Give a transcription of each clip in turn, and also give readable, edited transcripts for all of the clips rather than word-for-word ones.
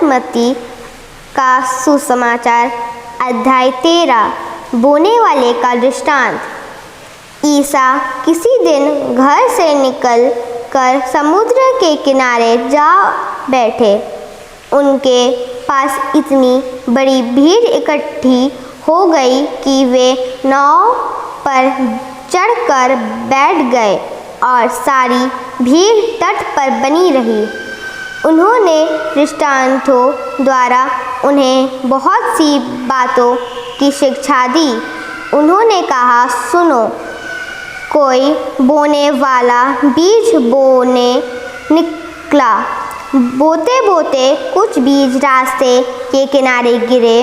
बासमती का सुसमाचार। अध्याय 13 बोने वाले का दृष्टांत। ईसा किसी दिन घर से निकल कर समुद्र के किनारे जा बैठे। उनके पास इतनी बड़ी भीड़ इकट्ठी हो गई कि वे नाव पर चढ़कर बैठ गए और सारी भीड़ तट पर बनी रही। उन्होंने दृष्टांतों द्वारा उन्हें बहुत सी बातों की शिक्षा दी। उन्होंने कहा, सुनो, कोई बोने वाला बीज बोने निकला। बोते बोते कुछ बीज रास्ते के किनारे गिरे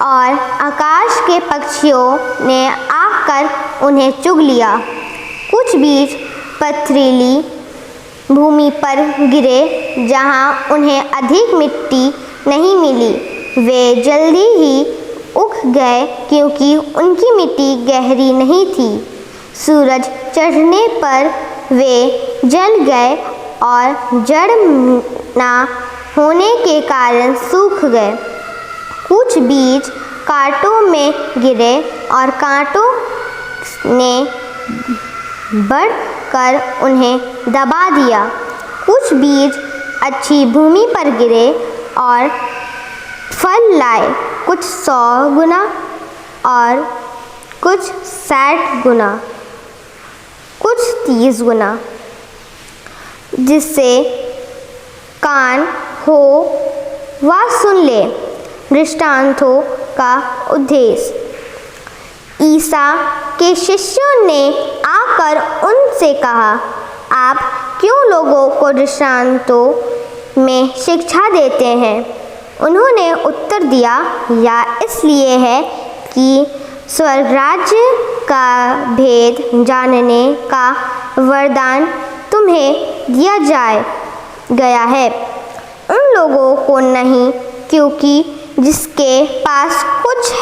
और आकाश के पक्षियों ने आकर उन्हें चुग लिया। कुछ बीज पथरीली भूमि पर गिरे जहाँ उन्हें अधिक मिट्टी नहीं मिली। वे जल्दी ही उग गए क्योंकि उनकी मिट्टी गहरी नहीं थी। सूरज चढ़ने पर वे जल गए और जड़ ना होने के कारण सूख गए। कुछ बीज कांटों में गिरे और कांटों ने बढ़कर उन्हें दबा दिया। कुछ बीज अच्छी भूमि पर गिरे और फल लाए, कुछ 100 गुना और कुछ 60 गुना, कुछ 30 गुना। जिससे कान हो वह सुन ले। दृष्टांतों का उद्देश्य। ईसा के शिष्यों ने आकर उनसे कहा, आप क्यों लोगों को दृष्टांतों में शिक्षा देते हैं? उन्होंने उत्तर दिया, या इसलिए है कि स्वर्ग राज्य का भेद जानने का वरदान तुम्हें दिया गया है, उन लोगों को नहीं, क्योंकि जिसके पास कुछ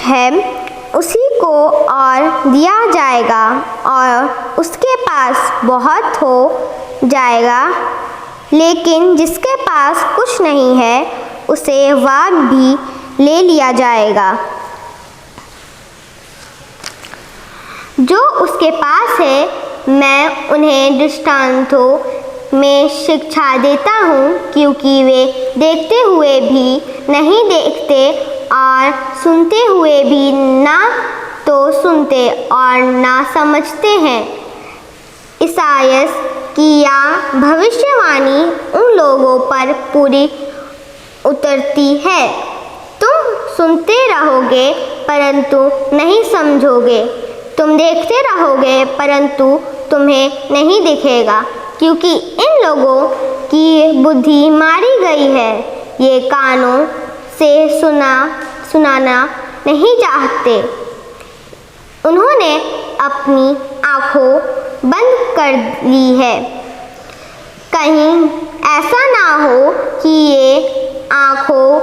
है उसी को और दिया जाएगा और उसके पास बहुत हो जाएगा, लेकिन जिसके पास कुछ नहीं है उसे वह भी ले लिया जाएगा। जो उसके पास है, मैं उन्हें दृष्टांतों में शिक्षा देता हूँ, क्योंकि वे देखते हुए भी नहीं देखते और सुनते हुए भी ना तो सुनते और ना समझते हैं। ईसायास की यह भविष्यवाणी उन लोगों पर पूरी उतरती है। तुम सुनते रहोगे परंतु नहीं समझोगे, तुम देखते रहोगे परंतु तुम्हें नहीं दिखेगा, क्योंकि इन लोगों की बुद्धि मारी गई है। ये कानों से सुनाना नहीं चाहते। उन्होंने अपनी आँखों बंद कर ली है। कहीं ऐसा ना हो कि ये आँखों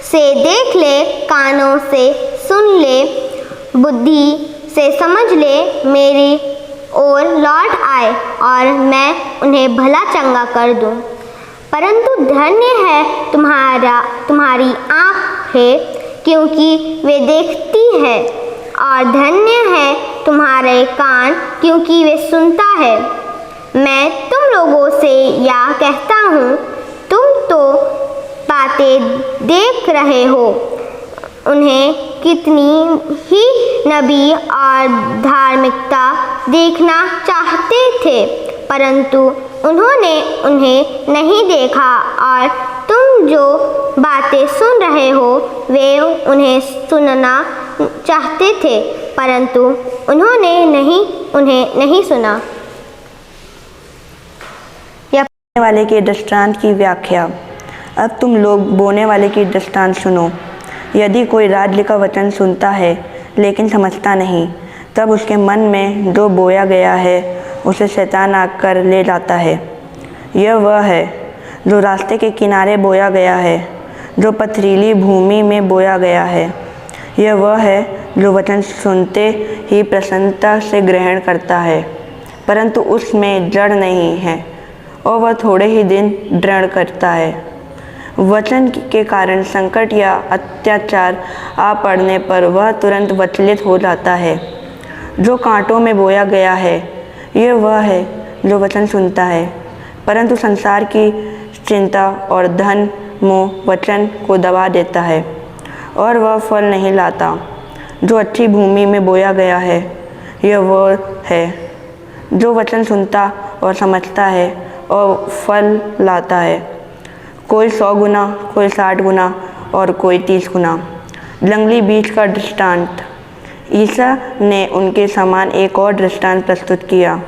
से देख ले, कानों से सुन ले, बुद्धि से समझ ले, मेरी ओर लौट आए और मैं उन्हें भला चंगा कर दूं। परंतु धन्य है तुम्हारी आँखें, क्योंकि वे देखती है, और धन्य है तुम्हारे कान, क्योंकि वे सुनता है। मैं तुम लोगों से या कहता हूँ, तुम तो बातें देख रहे हो। उन्हें कितनी ही नबी और धार्मिकता देखना चाहते थे, परंतु उन्होंने उन्हें नहीं देखा, और तुम जो बातें सुन रहे हो वे उन्हें सुनना चाहते थे, परंतु उन्हें नहीं सुना। बोने वाले के दृष्टांत की व्याख्या। अब तुम लोग बोने वाले की दृष्टांत सुनो। यदि कोई राज्य का वचन सुनता है लेकिन समझता नहीं, तब उसके मन में जो बोया गया है उसे शैतान आकर ले जाता है। यह वह है जो रास्ते के किनारे बोया गया है, जो पथरीली भूमि में बोया गया है। यह वह है जो वचन सुनते ही प्रसन्नता से ग्रहण करता है, परंतु उसमें जड़ नहीं है और वह थोड़े ही दिन दृढ़ करता है। वचन के कारण संकट या अत्याचार आ पड़ने पर वह तुरंत विचलित हो जाता है। जो कांटों में बोया गया है, यह वह है जो वचन सुनता है, परंतु संसार की चिंता और धन मोह वचन को दबा देता है और वह फल नहीं लाता। जो अच्छी भूमि में बोया गया है, यह वह है जो वचन सुनता और समझता है और फल लाता है, कोई 100 गुना, कोई 60 गुना और कोई 30 गुना। जंगली बीज का दृष्टांत। ईसा ने उनके समान एक और दृष्टांत प्रस्तुत किया।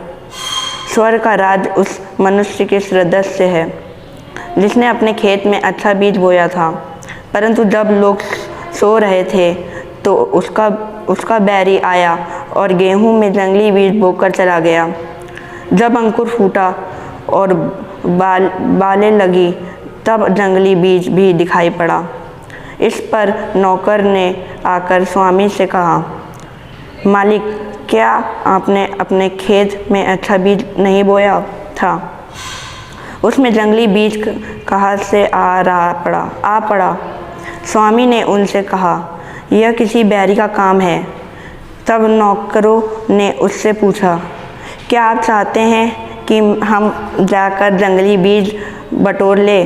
स्वर्ग का राज उस मनुष्य के सदृश है जिसने अपने खेत में अच्छा बीज बोया था, परंतु जब लोग सो रहे थे तो उसका बैरी आया और गेहूं में जंगली बीज बोकर चला गया। जब अंकुर फूटा और बालें लगी, तब जंगली बीज भी दिखाई पड़ा। इस पर नौकर ने आकर स्वामी से कहा, मालिक, क्या आपने अपने खेत में अच्छा बीज नहीं बोया था? उसमें जंगली बीज कहाँ से आ पड़ा। स्वामी ने उनसे कहा, यह किसी बैरी का काम है। तब नौकरों ने उससे पूछा, क्या आप चाहते हैं कि हम जाकर जंगली बीज बटोर ले?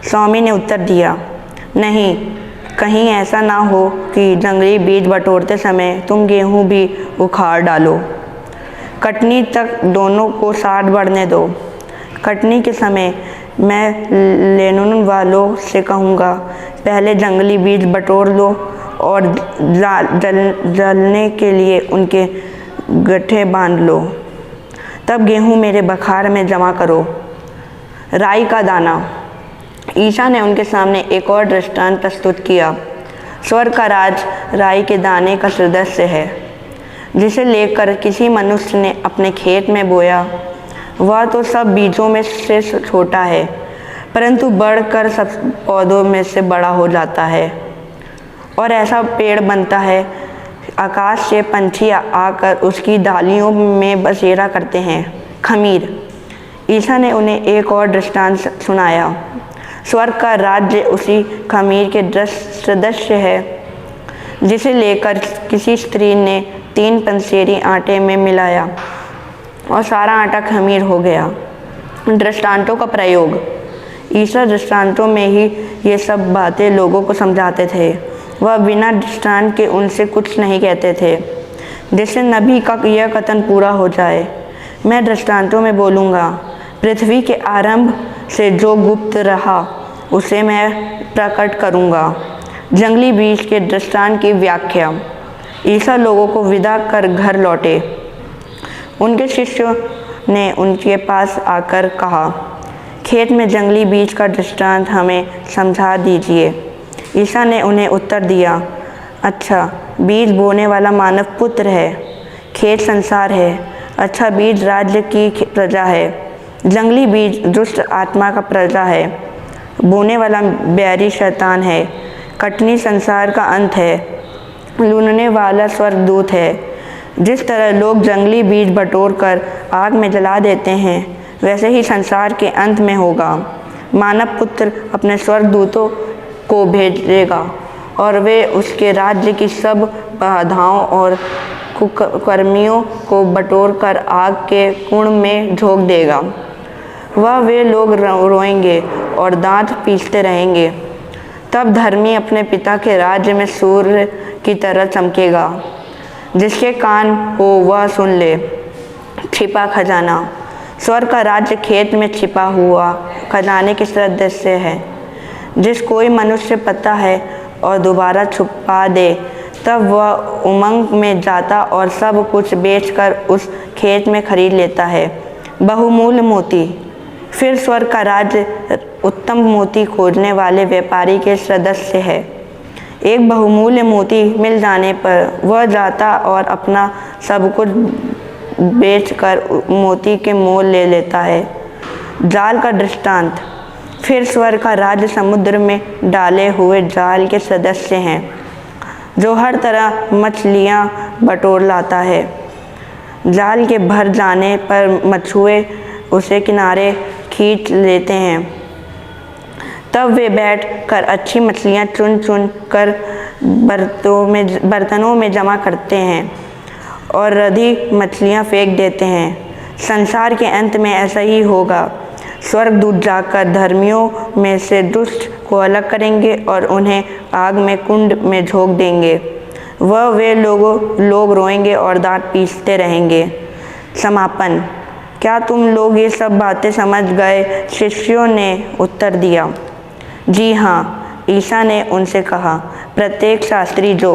स्वामी ने उत्तर दिया, नहीं, कहीं ऐसा ना हो कि जंगली बीज बटोरते समय तुम गेहूं भी उखाड़ डालो। कटनी तक दोनों को साथ बढ़ने दो। कटनी के समय मैं लेने वालों से कहूँगा, पहले जंगली बीज बटोर लो और जलने के लिए उनके गट्ठे बांध लो। तब गेहूं मेरे बखार में जमा करो। राई का दाना। ईसा ने उनके सामने एक और दृष्टांत प्रस्तुत किया। स्वर्ग का राज राई के दाने का सदृश है, जिसे लेकर किसी मनुष्य ने अपने खेत में बोया। वह तो सब बीजों में से छोटा है, परंतु बढ़कर सब पौधों में से बड़ा हो जाता है और ऐसा पेड़ बनता है, आकाश से पंछी आकर उसकी डालियों में बसेरा करते हैं। खमीर। ईसा ने उन्हें एक और दृष्टांत सुनाया। स्वर्ग का राज्य उसी खमीर के सदृश है, जिसे लेकर किसी स्त्री ने 3 पंसेरी आटे में मिलाया और सारा आटा खमीर हो गया। दृष्टांतों का प्रयोग। ईसा दृष्टांतों में ही ये सब बातें लोगों को समझाते थे। वह बिना दृष्टांत के उनसे कुछ नहीं कहते थे, जिससे नबी का यह कथन पूरा हो जाए, मैं दृष्टांतों में बोलूँगा, पृथ्वी के आरंभ से जो गुप्त रहा उसे मैं प्रकट करूँगा। जंगली बीज के दृष्टांत की व्याख्या। ईसा लोगों को विदा कर घर लौटे। उनके शिष्यों ने उनके पास आकर कहा, खेत में जंगली बीज का दृष्टांत हमें समझा दीजिए। ईसा ने उन्हें उत्तर दिया, अच्छा, बीज बोने वाला मानव पुत्र है, खेत संसार है, अच्छा बीज राज्य की प्रजा है, जंगली बीज दुष्ट आत्मा का प्रजा है, बोने वाला बैरी शैतान है, कटनी संसार का अंत है, लूनने वाला स्वर्गदूत है। जिस तरह लोग जंगली बीज बटोर कर आग में जला देते हैं, वैसे ही संसार के अंत में होगा। मानव पुत्र अपने स्वर्गदूतों को भेजेगा और वे उसके राज्य की सब बाधाओं और कुकर्मियों को बटोर कर आग के कुंड में झोंक देगा। वे लोग रोएंगे और दांत पीसते रहेंगे। तब धर्मी अपने पिता के राज्य में सूर्य की तरह चमकेगा। जिसके कान हो वह सुन ले। छिपा खजाना। स्वर्ग का राज्य खेत में छिपा हुआ खजाने के सदृश है, जिस कोई मनुष्य पाता है और दोबारा छुपा दे, तब वह उमंग में जाता और सब कुछ बेचकर उस खेत में खरीद लेता है। बहुमूल्य मोती। फिर स्वर्ग का राज्य उत्तम मोती खोजने वाले व्यापारी के सदृश है। एक बहुमूल्य मोती मिल जाने पर वह जाता और अपना सब कुछ बेचकर मोती के मोल ले लेता है। जाल का दृष्टांत। फिर स्वर्ग का राज्य समुद्र में डाले हुए जाल के सदस्य हैं, जो हर तरह मछलियां बटोर लाता है। जाल के भर जाने पर मछुए उसे किनारे खींच लेते हैं। तब वे बैठकर अच्छी मछलियाँ चुन चुन कर बर्तनों में जमा करते हैं और रद्दी मछलियाँ फेंक देते हैं। संसार के अंत में ऐसा ही होगा। स्वर्गदूत जाकर धर्मियों में से दुष्ट को अलग करेंगे और उन्हें आग में कुंड में झोंक देंगे। वे लोग रोएंगे और दांत पीसते रहेंगे। समापन। क्या तुम लोग ये सब बातें समझ गए? शिष्यों ने उत्तर दिया, जी हाँ। ईसा ने उनसे कहा, प्रत्येक शास्त्री जो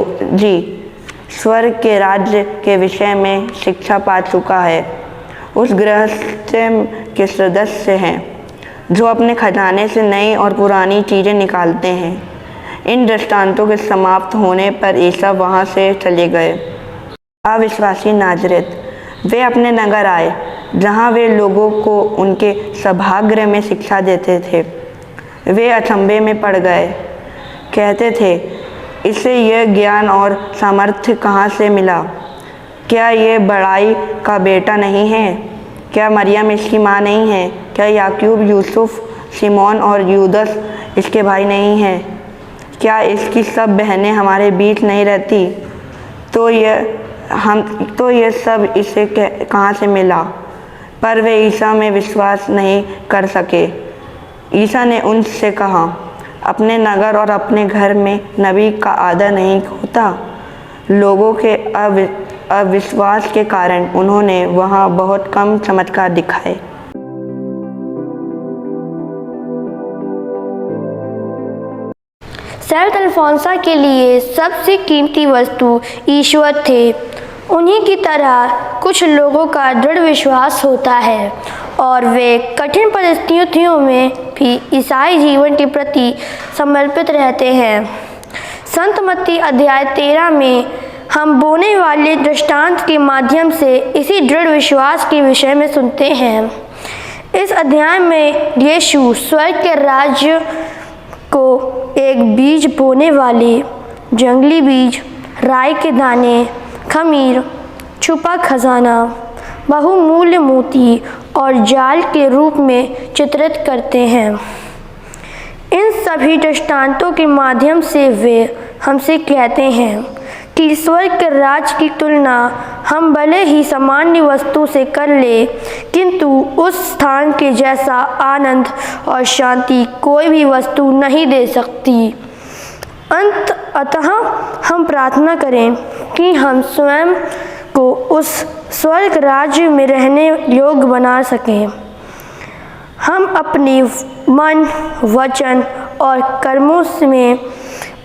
स्वर्ग के राज्य के विषय में शिक्षा पा चुका है उस गृहस्थ के सदस्य हैं जो अपने खजाने से नई और पुरानी चीज़ें निकालते हैं। इन दृष्टांतों के समाप्त होने पर ईसा वहाँ से चले गए। अविश्वासी नाज़रेत। वे अपने नगर आए जहाँ वे लोगों को उनके सभागृह में शिक्षा देते थे। वे अचंभे में पड़ गए, कहते थे, इसे यह ज्ञान और सामर्थ्य कहाँ से मिला? क्या ये बड़ाई का बेटा नहीं है? क्या मरियम इसकी माँ नहीं है? क्या याकूब, यूसुफ, सिमोन और यूदस इसके भाई नहीं हैं? क्या इसकी सब बहनें हमारे बीच नहीं रहती? तो यह सब इसे कहाँ से मिला? पर वे ईसा में विश्वास नहीं कर सके। ईसा ने उनसे कहा, अपने नगर और अपने घर में नबी का आदर नहीं होता। लोगों के अविश्वास के कारण उन्होंने वहाँ बहुत कम चमत्कार दिखाए। सेंट अल्फोंसा के लिए सबसे कीमती वस्तु ईश्वर थे। उन्हीं की तरह कुछ लोगों का दृढ़ विश्वास होता है और वे कठिन परिस्थितियों में भी ईसाई जीवन के प्रति समर्पित रहते हैं। संत मत्ती अध्याय 13 में हम बोने वाले दृष्टांत के माध्यम से इसी दृढ़ विश्वास के विषय में सुनते हैं। इस अध्याय में यीशु स्वर्ग के राज्य को एक बीज बोने वाले, जंगली बीज, राई के दाने, खमीर, छुपा खजाना, बहुमूल्य मोती और जाल के रूप में चित्रित करते हैं। इन सभी दृष्टांतों के माध्यम से वे हमसे कहते हैं कि स्वर्ग के राज की तुलना हम भले ही सामान्य वस्तु से कर ले, किंतु उस स्थान के जैसा आनंद और शांति कोई भी वस्तु नहीं दे सकती। अतः हम प्रार्थना करें कि हम स्वयं को उस स्वर्ग राज्य में रहने योग्य बना सकें। हम अपने मन, वचन और कर्मों में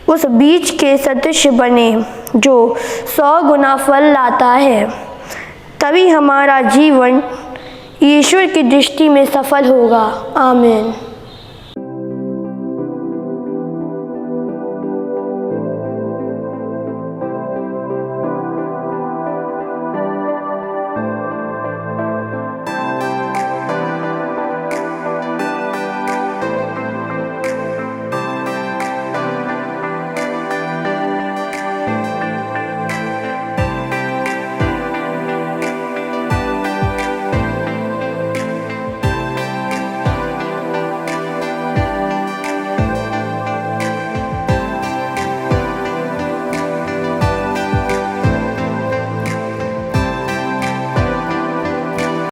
उस बीज के सदृश बने जो 100 गुना फल लाता है। तभी हमारा जीवन ईश्वर की दृष्टि में सफल होगा। आमीन।